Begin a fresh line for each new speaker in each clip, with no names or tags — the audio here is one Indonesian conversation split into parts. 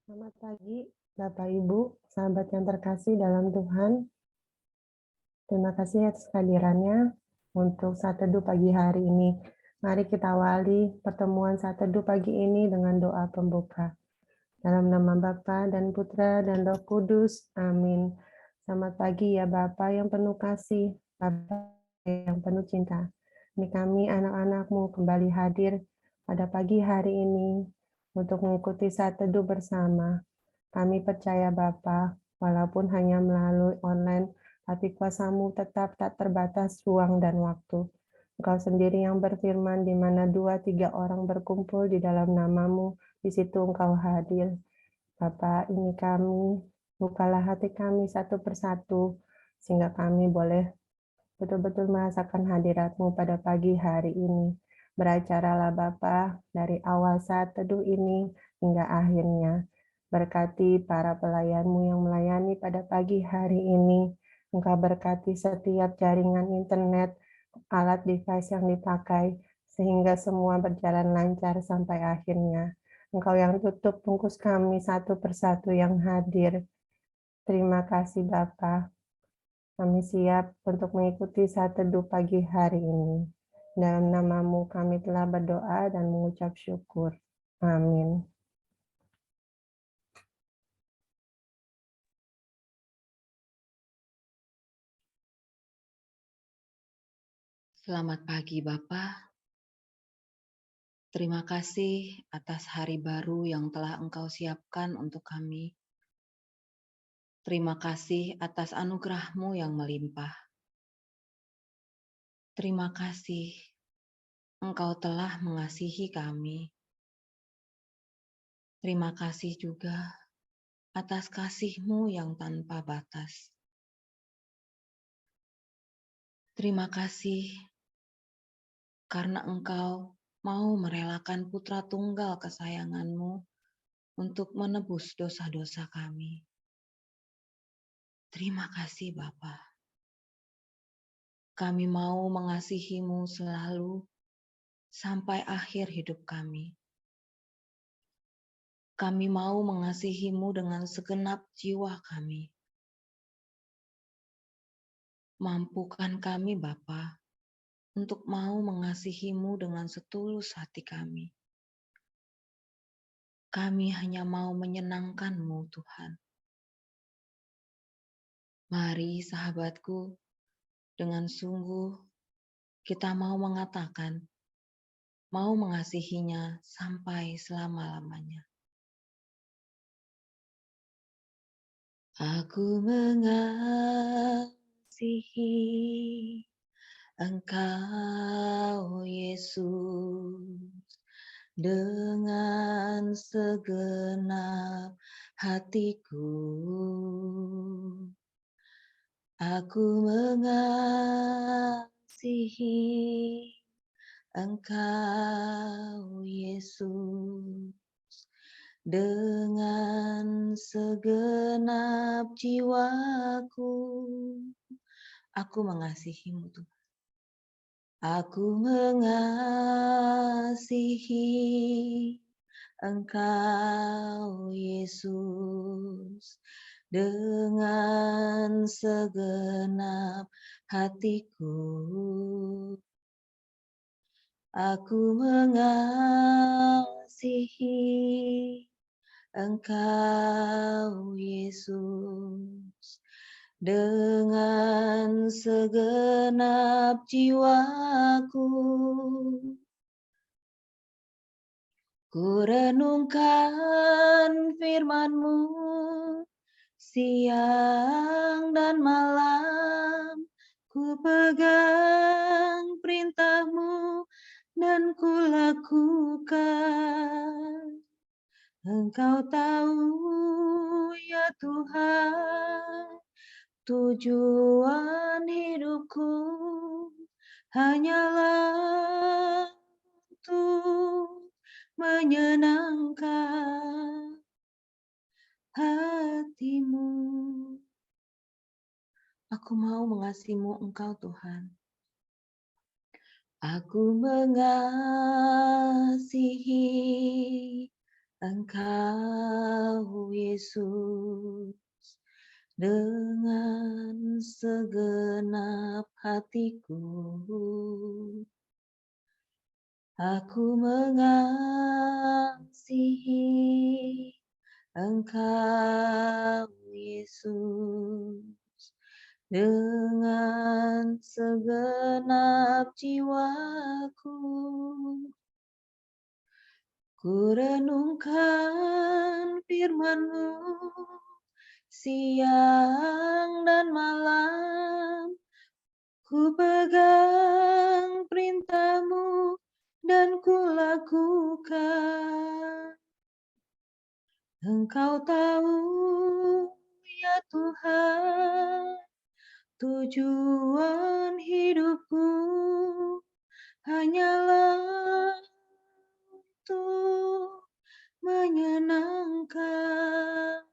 Selamat pagi, Bapak Ibu, sahabat yang terkasih dalam Tuhan. Terima kasih atas kehadirannya untuk saat teduh pagi hari ini. Mari kita awali pertemuan saat teduh pagi ini dengan doa pembuka. Dalam nama Bapa dan Putra dan Roh Kudus, amin. Selamat pagi ya Bapa yang penuh kasih, Bapa yang penuh cinta. Ini kami anak-anakmu kembali hadir pada pagi hari ini untuk mengikuti saat teduh bersama. Kami percaya Bapa, walaupun hanya melalui online, tapi kuasa-Mu tetap tak terbatas ruang dan waktu. Engkau sendiri yang berfirman, di mana 2-3 orang berkumpul di dalam nama-Mu, di situ Engkau hadir. Bapa, ini kami, bukalah hati kami satu persatu, sehingga kami boleh betul-betul merasakan hadirat-Mu pada pagi hari ini. Beracaralah Bapa dari awal saat teduh ini hingga akhirnya. Berkati para pelayan-Mu yang melayani pada pagi hari ini. Engkau berkati setiap jaringan internet, alat device yang dipakai, sehingga semua berjalan lancar sampai akhirnya. Engkau yang tutup bungkus kami satu persatu yang hadir. Terima kasih Bapa. Kami siap untuk mengikuti saat teduh pagi hari ini. Dalam nama-Mu kami telah berdoa dan mengucap syukur. Amin.
Selamat pagi Bapak. Terima kasih atas hari baru yang telah Engkau siapkan untuk kami. Terima kasih atas anugerah-Mu yang melimpah. Terima kasih Engkau telah mengasihi kami. Terima kasih juga atas kasih-Mu yang tanpa batas. Terima kasih karena Engkau mau merelakan putra tunggal kesayangan-Mu untuk menebus dosa-dosa kami. Terima kasih Bapa. Kami mau mengasihi-Mu selalu sampai akhir hidup kami. Kami mau mengasihi-Mu dengan segenap jiwa kami. Mampukan kami Bapa untuk mau mengasihi-Mu dengan setulus hati kami. Kami hanya mau menyenangkan-Mu Tuhan. Mari sahabatku, dengan sungguh kita mau mengatakan, mau mengasihinya sampai selama-lamanya. Aku mengasihi Engkau Yesus dengan segenap hatiku. Aku mengasihi Engkau Yesus dengan segenap jiwaku. Aku mengasihi-Mu Tuhan. Aku mengasihi Engkau Yesus dengan segenap hatiku. Aku mengasihi Engkau Yesus dengan segenap jiwaku. Ku renungkan firman-Mu siang dan malam. Ku pegang perintah-Mu dan ku lakukan. Engkau tahu ya Tuhan, tujuan hidupku hanyalah untuk menyenangkan hati-Mu. Aku mau mengasihi-Mu Engkau Tuhan. Aku mengasihi Engkau Yesus dengan segenap hatiku. Aku mengasihi Engkau Yesus dengan segenap jiwaku. Ku renungkan firman-Mu siang dan malam. Ku pegang perintah-Mu dan ku lakukan. Engkau tahu ya Tuhan, tujuan hidupku hanyalah untuk menyenangkan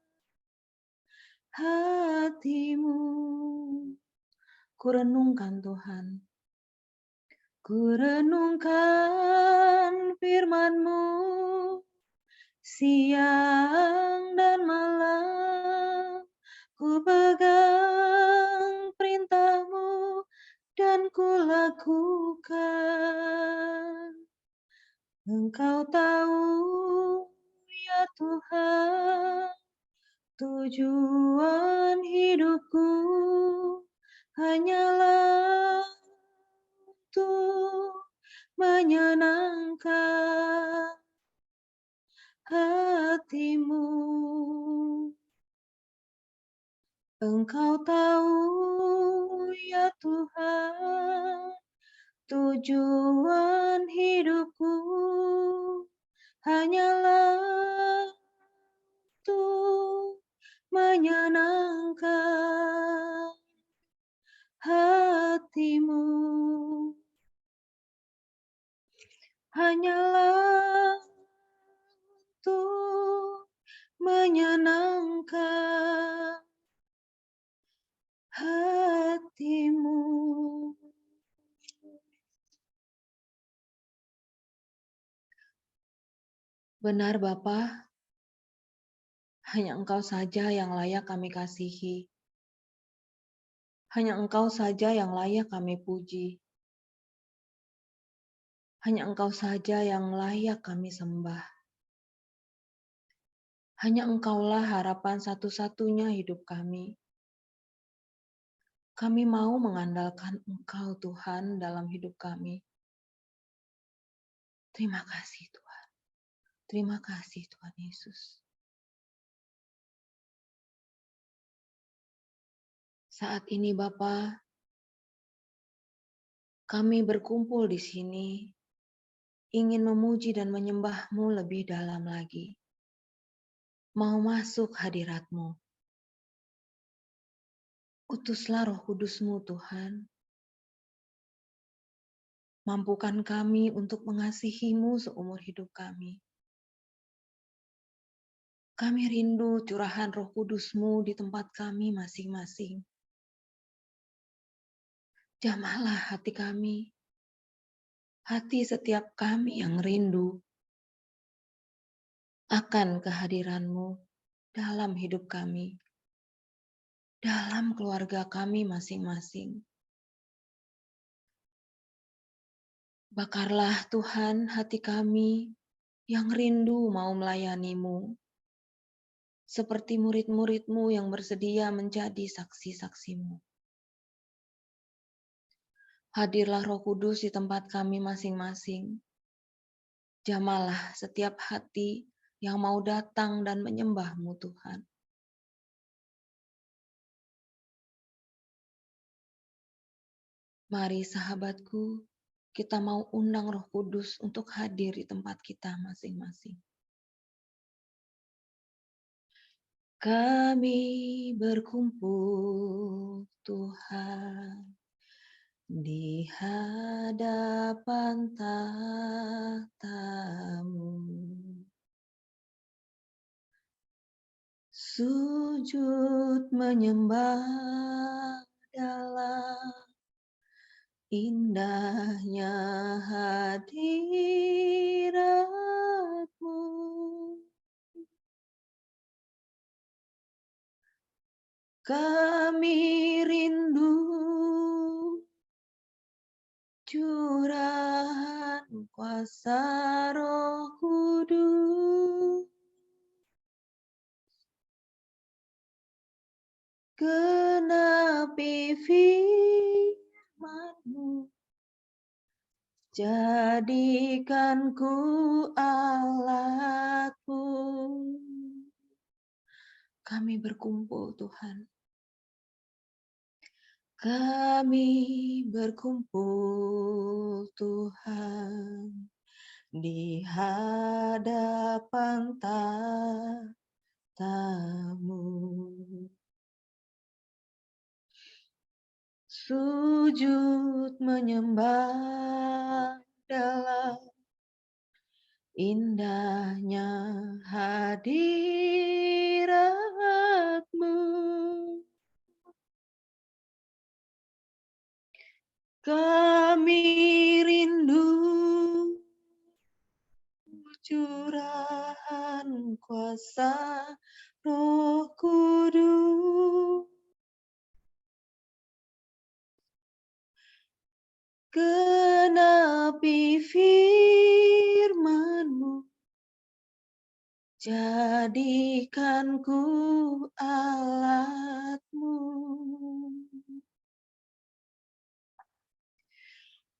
hati-Mu. Ku renungkan Tuhan, ku renungkan firman-Mu siang dan malam. Ku pegang perintah-Mu dan ku lakukan. Engkau tahu ya Tuhan, tujuan hidupku hanyalah untuk menyenangkan hati-Mu. Engkau tahu ya Tuhan, tujuan hidupku hanyalah untuk menyenangkan hati-Mu. Hanyalah untuk menyenangkan hati-Mu. Benar Bapa, hanya Engkau saja yang layak kami kasihi. Hanya Engkau saja yang layak kami puji. Hanya Engkau saja yang layak kami sembah. Hanya Engkaulah harapan satu-satunya hidup kami. Kami mau mengandalkan Engkau Tuhan dalam hidup kami. Terima kasih Tuhan. Terima kasih Tuhan Yesus. Saat ini Bapa, kami berkumpul di sini ingin memuji dan menyembah-Mu lebih dalam lagi. Mau masuk hadirat-Mu. Utuslah Roh Kudus-Mu Tuhan. Mampukan kami untuk mengasihi-Mu seumur hidup kami. Kami rindu curahan Roh Kudus-Mu di tempat kami masing-masing. Jamahlah hati kami, hati setiap kami yang rindu akan kehadiran-Mu dalam hidup kami, dalam keluarga kami masing-masing. Bakarlah Tuhan hati kami yang rindu mau melayani-Mu, seperti murid-murid-Mu yang bersedia menjadi saksi-saksi-Mu. Hadirlah Roh Kudus di tempat kami masing-masing. Jamalah setiap hati yang mau datang dan menyembah-Mu Tuhan. Mari sahabatku, kita mau undang Roh Kudus untuk hadir di tempat kita masing-masing. Kami berkumpul Tuhan di hadapan tahta-Mu. Sujud menyembah dalam indahnya hadirat-Mu. Kami rindu curahan kuasa Roh Kudus. Genapi firman-Mu, jadikan ku alat-Mu. Kami berkumpul, Tuhan. Kami berkumpul, Tuhan, di hadapan tahta-Mu. Sujud menyembah dalam indahnya hadirat-Mu. Kami rindu curahan kuasa Roh Kudus. Genapi firman-Mu, jadikan ku alat-Mu.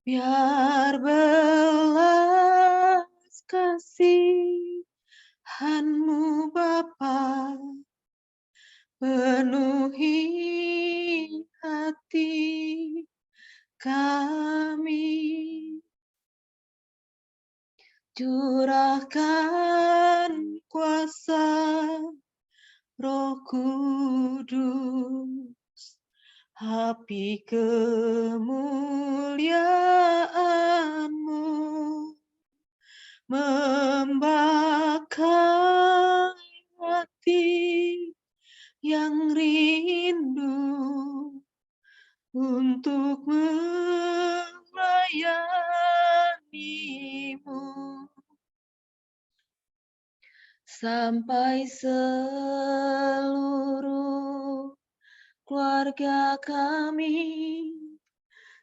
Biar belas kasihan-Mu Bapa penuhi hati kami. Curahkan kuasa Roh Kudus, api kemuliaan-Mu membakar hati yang rindu untuk melayani-Mu. Sampai seluruh keluarga kami,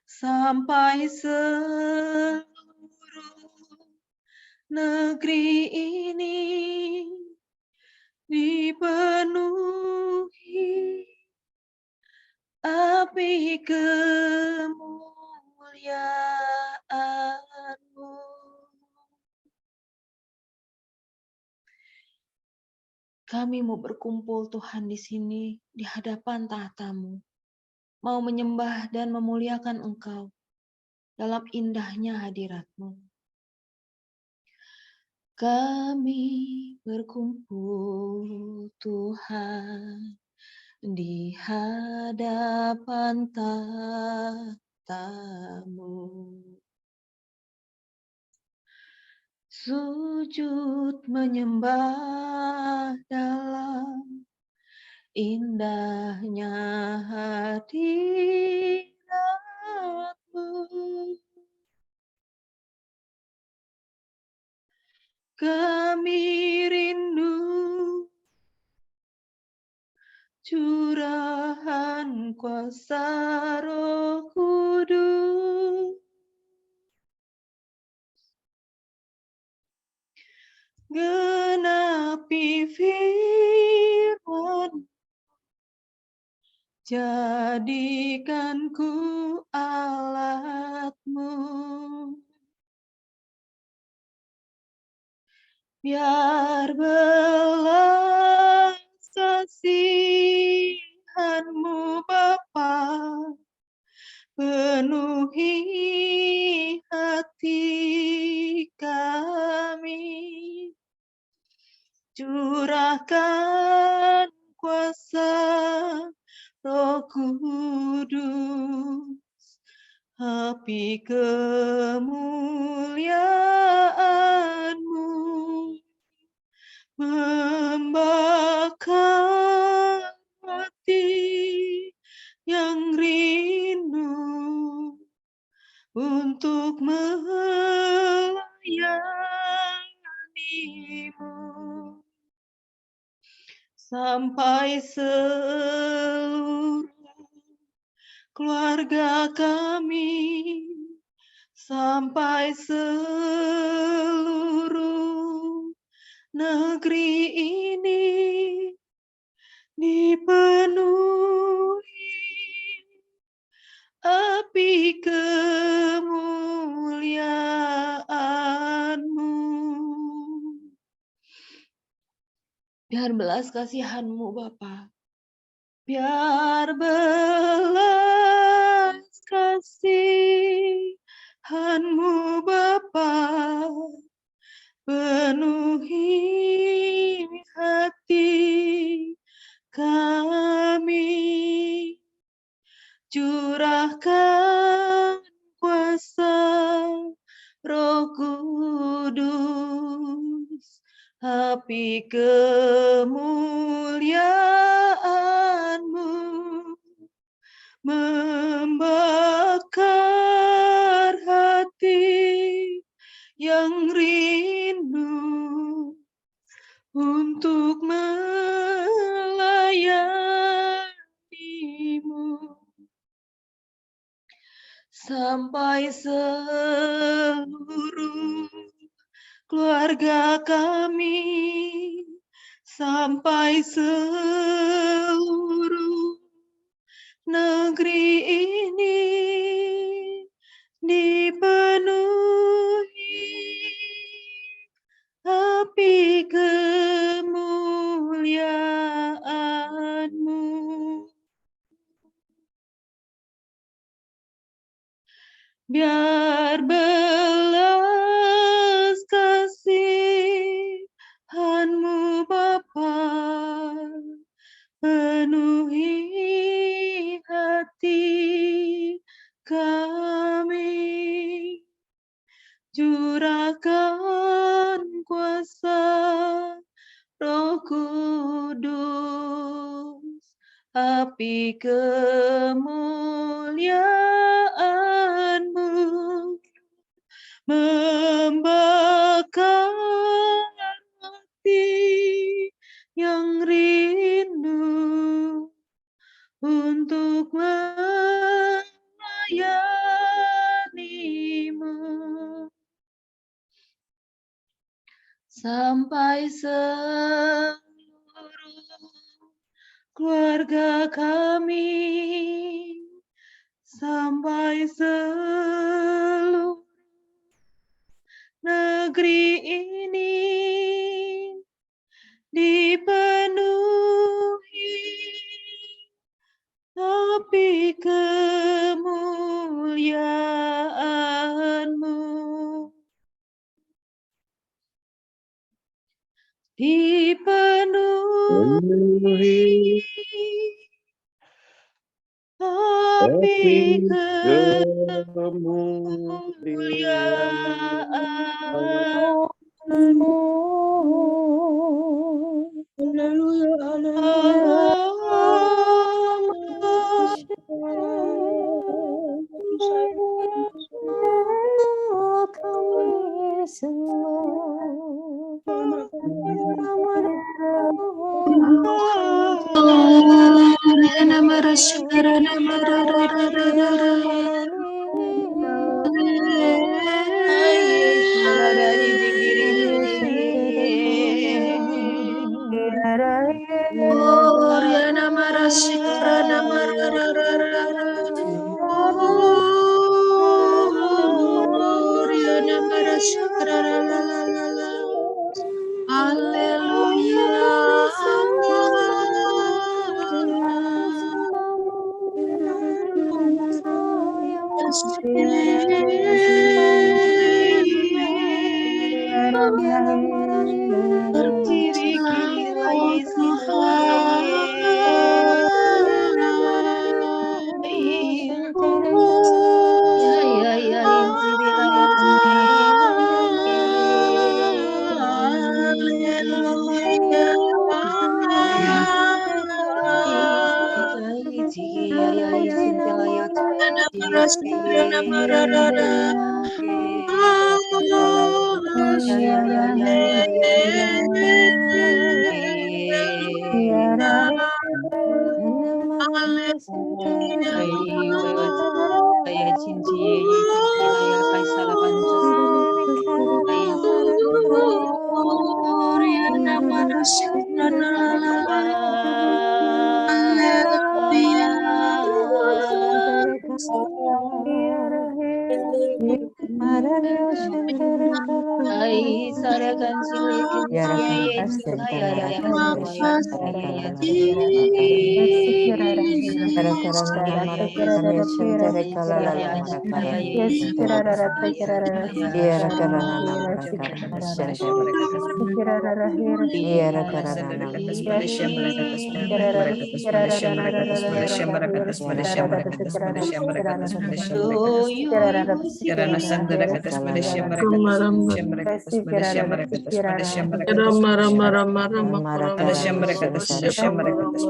sampai seluruh negeri ini dipenuhi api kemuliaan-Mu. Kami mau berkumpul, Tuhan, di sini, di hadapan tahta-Mu, mau menyembah dan memuliakan Engkau dalam indahnya hadirat-Mu. Kami berkumpul, Tuhan, di hadapan tahta-Mu. Sujud menyembah dalam indahnya hadirat-Mu. Kami rindu curahan kuasa Roh Kudus. Genapi firman, jadikan ku alat-Mu. Biar belas kasihan-Mu Bapa penuhi hati kami. Curahkan kuasa Roh Kudus, api kemuliaan-Mu membakar hati yang rindu untuk melayani-Mu. Sampai seluruh keluarga kami, sampai seluruh negeri ini dipenuhi api kemuliaan-Mu. Biar belas kasihan-Mu Bapa, biar belas kasihan-Mu Bapa, penuhi hati kami, curahkan kuasa Roh Kudus, api kemuliaan-Mu membakar hati yang rindu untuk melayani-Mu, sampai seluruh keluarga kami, sampai seluruh negeri ini dipenuhi api kemuliaan-Mu. Biar belas kasihan-Mu Bapa, penuhi hati kami, curahkan kuasa Roh Kudus, api kemuliaan-Mu membakar hati yang rindu untuk melayani-Mu, sampai seluruh keluarga kami, sampai seluruh negeri ini dipenuhi api kemuliaan-Mu, dipenuhi api kemuliaan.
Haleluya, kami
Kirana sandara katas padasya mereka katas padasya mereka katas padasya mereka katas padasya mereka katas padasya mereka katas padasya mereka katas Kirana sandara katas padasya mereka padasya mereka katas padasya mereka katas padasya mereka katas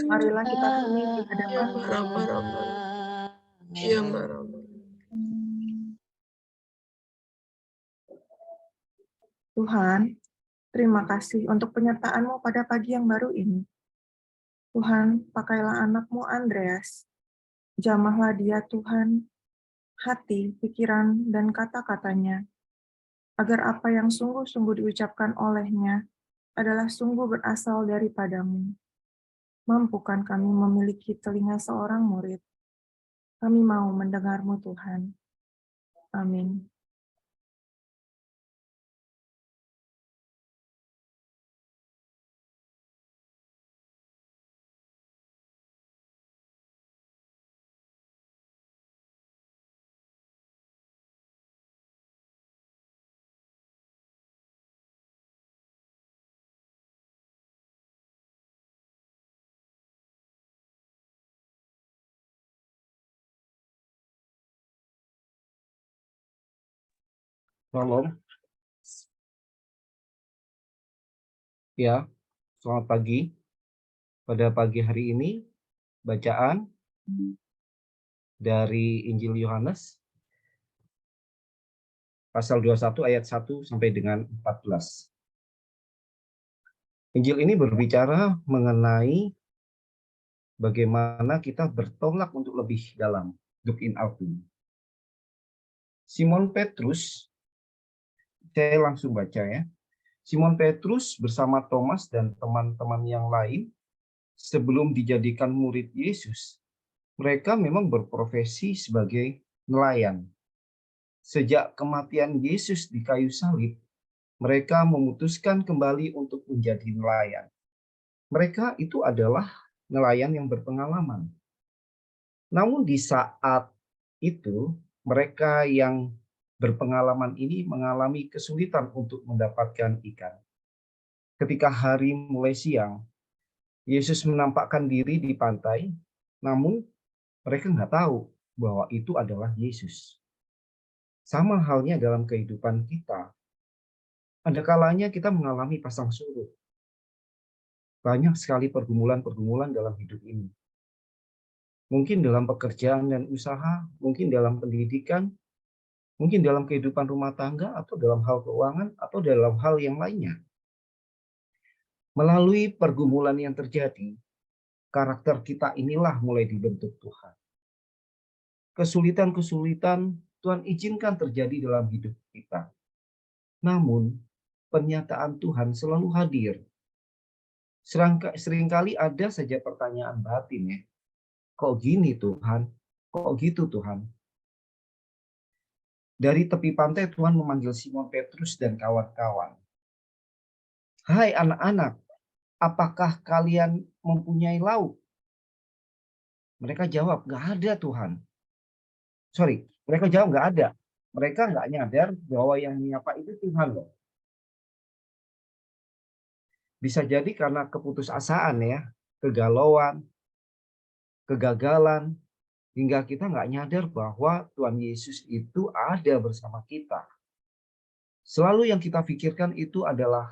Marilah kita hening di hadapan Tuhan, terima kasih untuk penyertaan-Mu pada pagi yang baru ini. Tuhan, pakailah anak-Mu Andreas. Jamahlah dia Tuhan, hati, pikiran, dan kata-katanya, agar apa yang sungguh-sungguh diucapkan olehnya adalah sungguh berasal daripada-Mu. Mampukan kami memiliki telinga seorang murid. Kami mau mendengar-Mu Tuhan. Amin.
Shalom. Ya, selamat pagi. Pada pagi hari ini, bacaan dari Injil Yohanes, pasal 21 ayat 1 sampai dengan 14. Injil ini berbicara mengenai bagaimana kita bertolak untuk lebih dalam, look in out. Simon Petrus, saya langsung baca ya. Simon Petrus bersama Thomas dan teman-teman yang lain sebelum dijadikan murid Yesus, mereka memang berprofesi sebagai nelayan. Sejak kematian Yesus di kayu salib, mereka memutuskan kembali untuk menjadi nelayan. Mereka itu adalah nelayan yang berpengalaman. Namun di saat itu, mereka yang berpengalaman ini mengalami kesulitan untuk mendapatkan ikan. Ketika hari mulai siang, Yesus menampakkan diri di pantai, namun mereka nggak tahu bahwa itu adalah Yesus. Sama halnya dalam kehidupan kita. Ada kalanya kita mengalami pasang surut. Banyak sekali pergumulan-pergumulan dalam hidup ini. Mungkin dalam pekerjaan dan usaha, mungkin dalam pendidikan, mungkin dalam kehidupan rumah tangga, atau dalam hal keuangan, atau dalam hal yang lainnya. Melalui pergumulan yang terjadi, karakter kita inilah mulai dibentuk Tuhan. Kesulitan-kesulitan Tuhan izinkan terjadi dalam hidup kita. Namun, pernyataan Tuhan selalu hadir. Seringkali ada saja pertanyaan batin ya. Kok gini Tuhan? Kok gitu Tuhan? Dari tepi pantai Tuhan memanggil Simon Petrus dan kawan-kawan. Hai anak-anak, apakah kalian mempunyai lauk? Mereka jawab, nggak ada Tuhan. Mereka jawab nggak ada. Mereka nggak nyadar bahwa yang menyapa itu Tuhan loh. Bisa jadi karena keputusasaan ya, kegalauan, kegagalan, hingga kita nggak nyadar bahwa Tuhan Yesus itu ada bersama kita. Selalu yang kita pikirkan itu adalah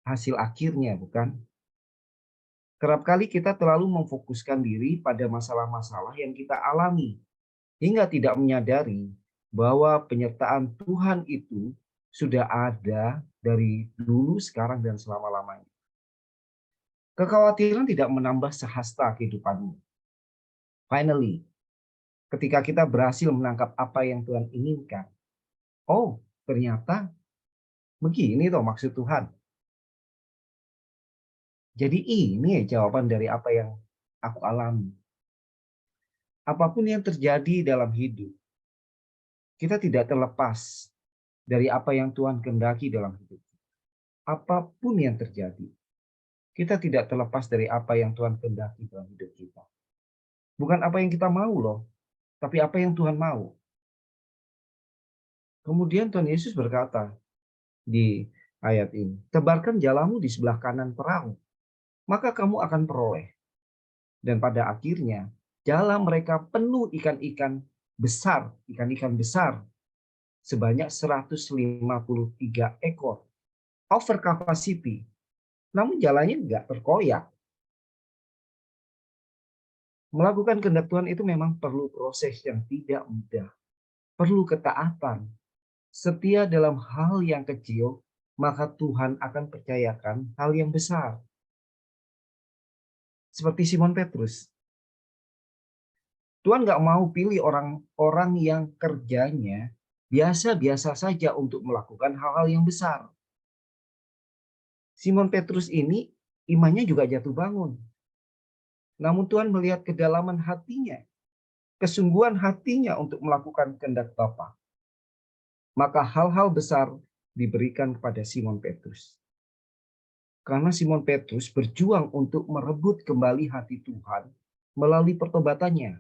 hasil akhirnya, bukan? Kerap kali kita terlalu memfokuskan diri pada masalah-masalah yang kita alami, hingga tidak menyadari bahwa penyertaan Tuhan itu sudah ada dari dulu, sekarang, dan selama-lamanya. Kekhawatiran tidak menambah sehasta kehidupanmu. Finally, ketika kita berhasil menangkap apa yang Tuhan inginkan, oh ternyata begini toh maksud Tuhan. Jadi ini jawaban dari apa yang aku alami. Apapun yang terjadi dalam hidup, kita tidak terlepas dari apa yang Tuhan kehendaki dalam hidup. Apapun yang terjadi, kita tidak terlepas dari apa yang Tuhan kehendaki dalam hidup kita. Bukan apa yang kita mau loh, tapi apa yang Tuhan mau. Kemudian Tuhan Yesus berkata di ayat ini, tebarkan jalamu di sebelah kanan perahu, maka kamu akan peroleh. Dan pada akhirnya, jala mereka penuh ikan-ikan besar, sebanyak 153 ekor. Over capacity. Namun jalannya nggak terkoyak. Melakukan kehendak Tuhan itu memang perlu proses yang tidak mudah. Perlu ketaatan. Setia dalam hal yang kecil, maka Tuhan akan percayakan hal yang besar. Seperti Simon Petrus. Tuhan nggak mau pilih orang-orang yang kerjanya biasa-biasa saja untuk melakukan hal-hal yang besar. Simon Petrus ini imannya juga jatuh bangun. Namun Tuhan melihat kedalaman hatinya, kesungguhan hatinya untuk melakukan kehendak Bapa. Maka hal-hal besar diberikan kepada Simon Petrus. Karena Simon Petrus berjuang untuk merebut kembali hati Tuhan melalui pertobatannya.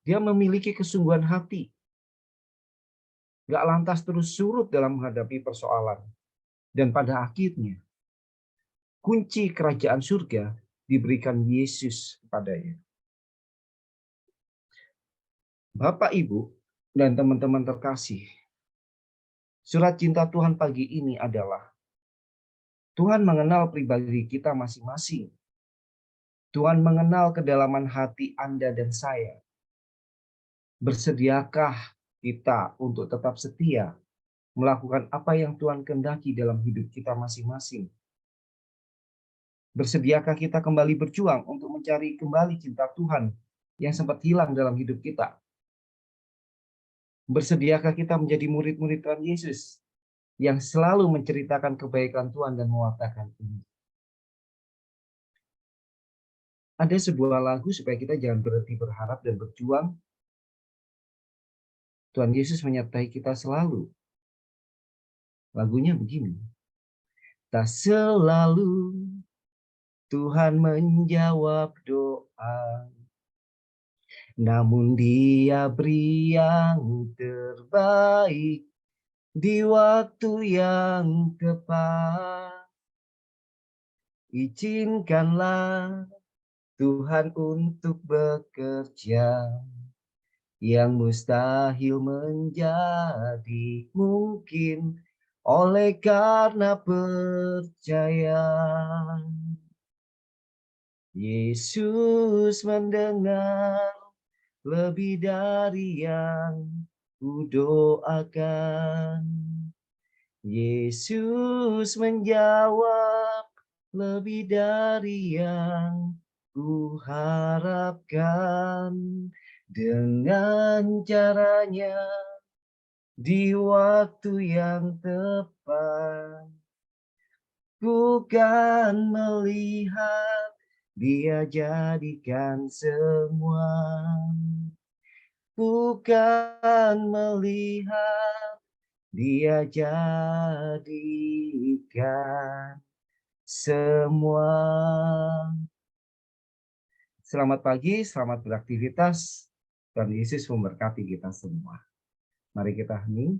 Dia memiliki kesungguhan hati. Gak lantas terus surut dalam menghadapi persoalan. Dan pada akhirnya, kunci kerajaan surga diberikan Yesus kepadanya. Bapak, Ibu, dan teman-teman terkasih, surat cinta Tuhan pagi ini adalah Tuhan mengenal pribadi kita masing-masing. Tuhan mengenal kedalaman hati Anda dan saya. Bersediakah kita untuk tetap setia melakukan apa yang Tuhan kehendaki dalam hidup kita masing-masing? Bersediakah kita kembali berjuang untuk mencari kembali cinta Tuhan yang sempat hilang dalam hidup kita? Bersediakah kita menjadi murid-murid Tuhan Yesus yang selalu menceritakan kebaikan Tuhan dan mewartakan ini? Ada sebuah lagu supaya kita jangan berhenti berharap dan berjuang. Tuhan Yesus menyertai kita selalu. Lagunya begini. Tak selalu Tuhan menjawab doa, namun Dia beri yang terbaik di waktu yang tepat. Izinkanlah Tuhan untuk bekerja, yang mustahil menjadi mungkin oleh karena percaya. Yesus mendengar lebih dari yang kudoakan. Yesus menjawab lebih dari yang kuharapkan. Dengan caranya di waktu yang tepat. Bukan melihat Dia jadikan semua. Bukan melihat Dia jadikan semua. Selamat pagi, selamat beraktivitas. Tuhan Yesus memberkati kita semua. Mari kita hening.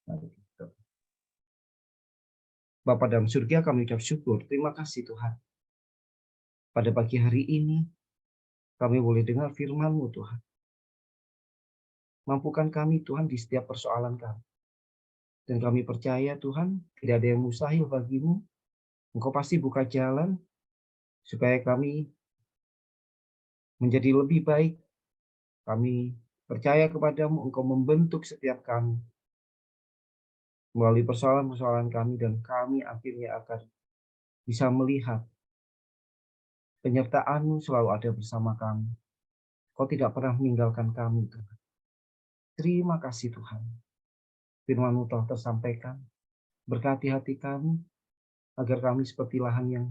Mari kita. Bapa dalam surga, kami ucap syukur. Terima kasih Tuhan. Pada pagi hari ini, kami boleh dengar firman-Mu Tuhan. Mampukan kami Tuhan di setiap persoalan kami. Dan kami percaya Tuhan, tidak ada yang mustahil bagimu. Engkau pasti buka jalan supaya kami menjadi lebih baik. Kami percaya kepadamu, Engkau membentuk setiap kami melalui persoalan-persoalan kami, dan kami akhirnya akan bisa melihat penyertaan-Mu selalu ada bersama kami. Kau tidak pernah meninggalkan kami, Tuhan. Terima kasih Tuhan. Firman-Mu telah tersampaikan. Berkati hati kami, agar kami seperti lahan yang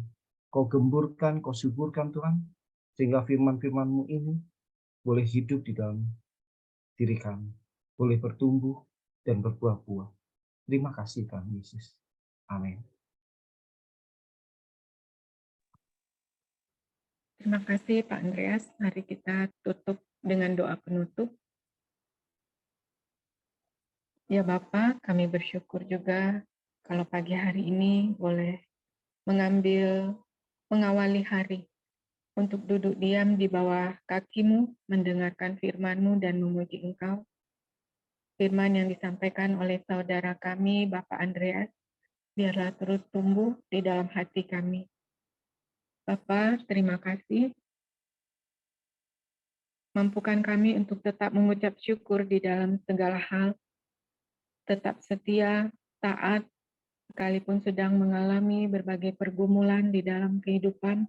Kau gemburkan, Kau suburkan Tuhan, sehingga firman-firman-Mu ini boleh hidup di dalam diri kami, boleh bertumbuh dan berbuah-buah. Terima kasih Tuhan Yesus. Amin.
Terima kasih Pak Andreas. Mari kita tutup dengan doa penutup. Ya Bapak, kami bersyukur juga kalau pagi hari ini boleh mengawali hari untuk duduk diam di bawah kaki-Mu, mendengarkan firman-Mu dan memuji Engkau. Firman yang disampaikan oleh saudara kami, Bapak Andreas, biarlah terus tumbuh di dalam hati kami. Bapak, terima kasih. Mampukan kami untuk tetap mengucap syukur di dalam segala hal, tetap setia, taat, sekalipun sedang mengalami berbagai pergumulan di dalam kehidupan,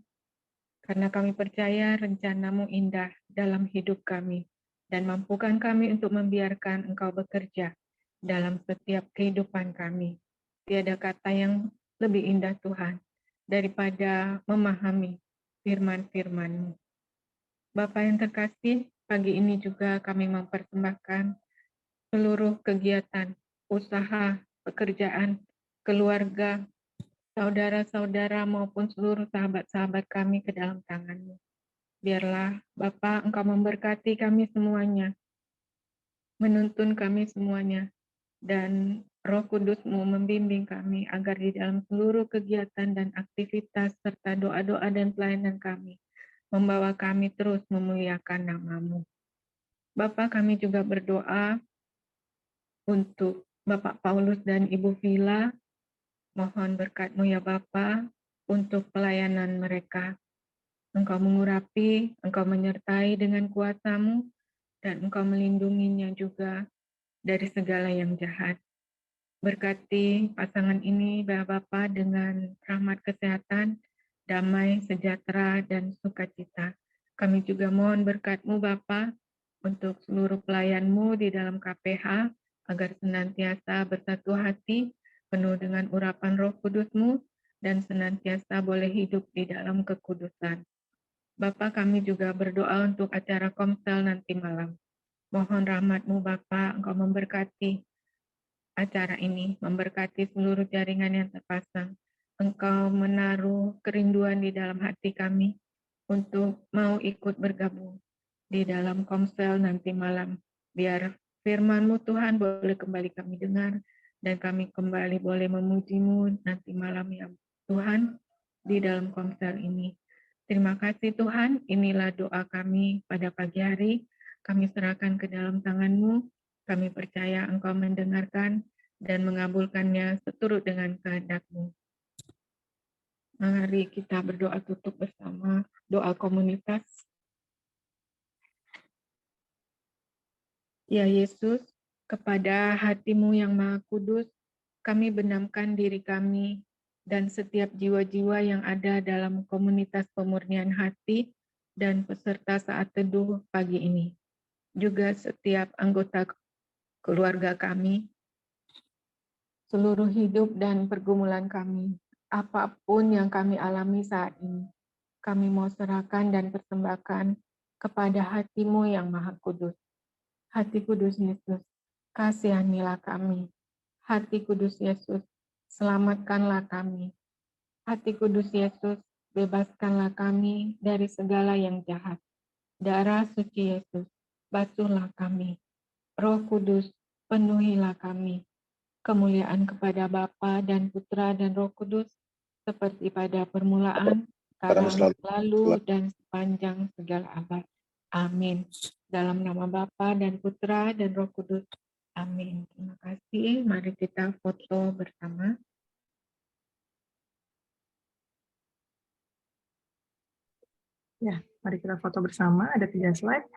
karena kami percaya rencana-Mu indah dalam hidup kami, dan mampukan kami untuk membiarkan Engkau bekerja dalam setiap kehidupan kami. Tiada kata yang lebih indah Tuhan daripada memahami firman-firman-Mu. Bapa yang terkasih, pagi ini juga kami mempersembahkan seluruh kegiatan, usaha, pekerjaan, keluarga, saudara-saudara maupun seluruh sahabat-sahabat kami ke dalam tangan-Mu. Biarlah Bapa Engkau memberkati kami semuanya, menuntun kami semuanya, dan Roh Kudus-Mu membimbing kami agar di dalam seluruh kegiatan dan aktivitas serta doa-doa dan pelayanan kami, membawa kami terus memuliakan nama-Mu. Bapa, kami juga berdoa untuk Bapak Paulus dan Ibu Vila. Mohon berkat-Mu ya Bapa untuk pelayanan mereka. Engkau mengurapi, Engkau menyertai dengan kuasa-Mu, dan Engkau melindunginya juga dari segala yang jahat. Berkati pasangan ini, Bapa, dengan rahmat kesehatan, damai, sejahtera, dan sukacita. Kami juga mohon berkat-Mu, Bapa, untuk seluruh pelayan-Mu di dalam KPH, agar senantiasa bersatu hati, penuh dengan urapan Roh Kudus-Mu, dan senantiasa boleh hidup di dalam kekudusan. Bapa, kami juga berdoa untuk acara Komsel nanti malam. Mohon rahmat-Mu, Bapa, Engkau memberkati acara ini, memberkati seluruh jaringan yang terpasang. Engkau menaruh kerinduan di dalam hati kami untuk mau ikut bergabung di dalam Komsel nanti malam. Biar firman-Mu Tuhan boleh kembali kami dengar, dan kami kembali boleh memuji-Mu nanti malam ya Tuhan di dalam Komsel ini. Terima kasih Tuhan, inilah doa kami pada pagi hari. Kami serahkan ke dalam tangan-Mu. Kami percaya Engkau mendengarkan dan mengabulkannya seturut dengan kehendak-Mu. Mari kita berdoa tutup bersama doa komunitas. Ya Yesus, kepada hati-Mu yang Maha Kudus, kami benamkan diri kami dan setiap jiwa-jiwa yang ada dalam komunitas pemurnian hati dan peserta saat teduh pagi ini. Juga setiap anggota keluarga kami, seluruh hidup dan pergumulan kami, apapun yang kami alami saat ini, kami mau serahkan dan persembahkan kepada hati-Mu yang Maha Kudus. Hati Kudus Yesus, kasihanilah kami. Hati Kudus Yesus, selamatkanlah kami. Hati Kudus Yesus, bebaskanlah kami dari segala yang jahat. Darah suci Yesus, basuhlah kami. Roh Kudus, penuhilah kami. Kemuliaan kepada Bapa dan Putra dan Roh Kudus, seperti pada permulaan, sekarang, selalu, dan sepanjang segala abad. Amin. Dalam nama Bapa dan Putra dan Roh Kudus. Amin. Terima kasih. Mari kita foto bersama.
Ya, mari kita foto bersama. Ada 3 slide.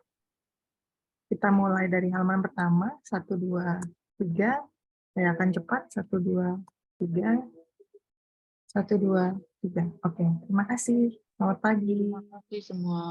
Kita mulai dari halaman pertama. 1, 2, 3. Saya akan cepat. 1, 2, 3. 1, 2, 3. Oke, terima kasih. Selamat pagi.
Terima kasih semua.